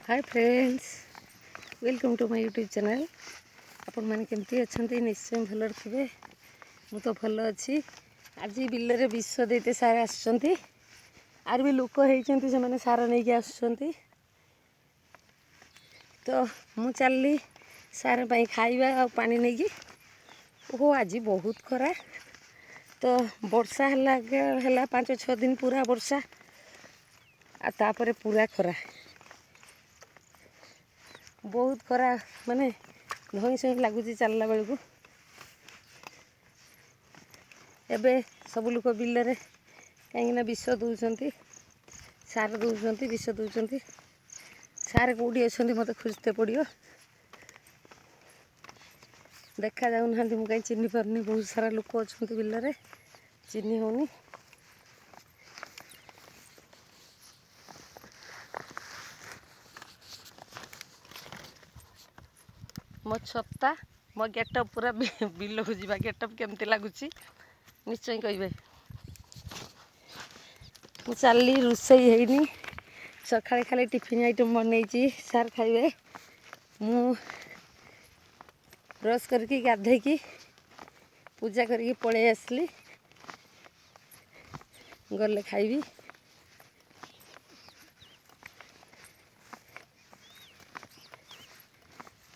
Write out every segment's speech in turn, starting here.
Hi friends, welcome to my YouTube channel. आपण मैंने केमती अच्छा निश्चय भल थे। मु तो भल अच्छी। आज बिल विष देते सार आर भी लोक होती से सार नहीं आसुँच। तो मु चलली सार खाइबा आ पानी नहीं कि ओहो आज बहुत खरा। तो वर्षा है 5-6 दिन पूरा वर्षा आपर पूरा खरा बहुत खरा माने धई सही लगुच चलला बेलू। एबे सब लोग बिल कहीं विष दौरान सार दौरान विष दौरान सार कौटी अच्छा मत खोजते पड़ो। देखा जाऊना मुझे कहीं चिन्ह पारनी। बहुत सारा लोक अच्छा बिल चिन्ह होनी। मो छत्ता मो गेटअप पूरा बिल को जावा गेटअप केमती लगुच निश्चय कहे। मुझे चलली रोसई है सका खाली टिफिन आइटम बनई सार खाइबे। मु ब्रश करके गाधे पूजा करके पलि आसली गले खाइबी।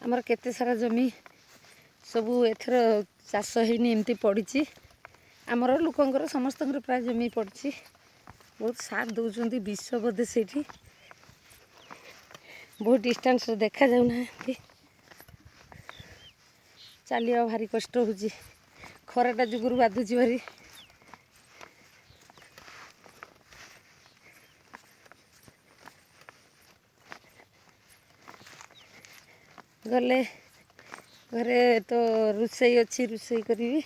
आमर केते सारा जमी सबू एथर चाष होनी एमती पड़ी। आमर लोकंर समस्त प्राय जमी पड़ी। बहुत सार दौरान विष बोधे से बहुत डिस्टेंस देखा जाऊना। चलिया भारी कष्ट हो खराटा जुगुरु बाधुची भारी। गले घरे तो रोसई अच्छी रोसई करी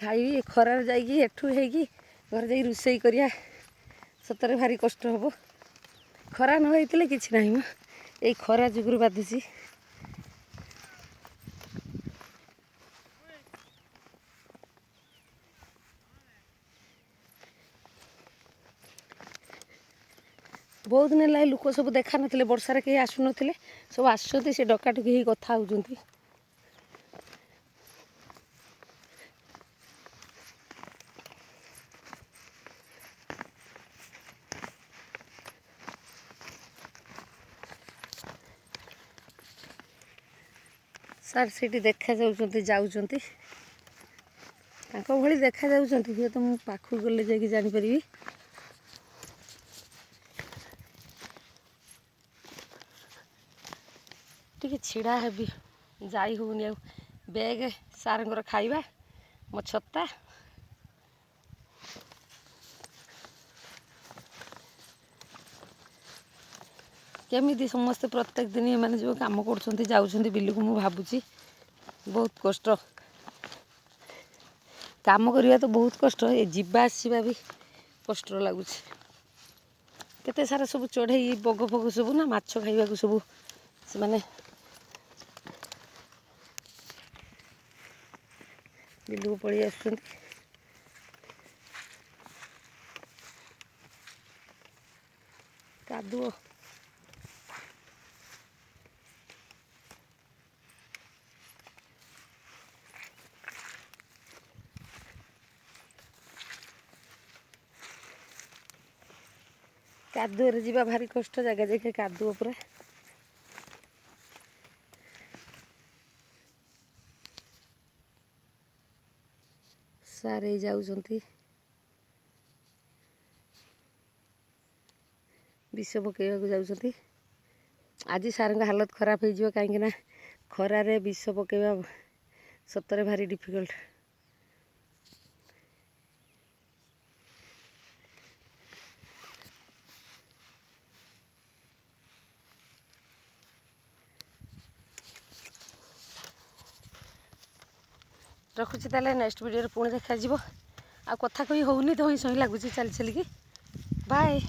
खाई खरार जाइए एठू है घर जा रोसई करिया सतरे भारी कष्ट हम। खरा न होते किसी ना ये खरा जुगुरु बाधुची। बहुत दिन ला लोक सब देखा ना वर्षार कहीं आसुन सब आसुँच से डकाटुकी कथा होती। सार से देखा जाऊँच भली देखा जाऊँच हुए तो मुझे पाखक गले जाकि जानीपरि। टी छिड़ा हेबी जाई होनी आ बैग सार खाइबा मो छत्ता केमी समस्ते प्रत्येक दिन मैंने जो कम कर जाऊँ बिल को मुझे भावुँ बहुत कष्ट काम करवा तो बहुत कष्ट ये जीवा आसवा भी कष्ट लगुच। केते सारा सब चढ़ई बग फग सब ना माछ खाइबा सब से माने बिल को पलि आस कादुओ। कादुअरे जीवा भारी कष्ट जगह जगह कादुओ पूरा। सारे जाऊँच विष पकईवा जाऊँच। आज सार हालत खराब हो कहीं खरारे विष पकईवा सतरे भारी डिफिकल्ट। रखुची ताले नेक्स्ट वीडियो पुणी देखा आ कथा कही होनी तो सही लगुच चली चलिकी बाय।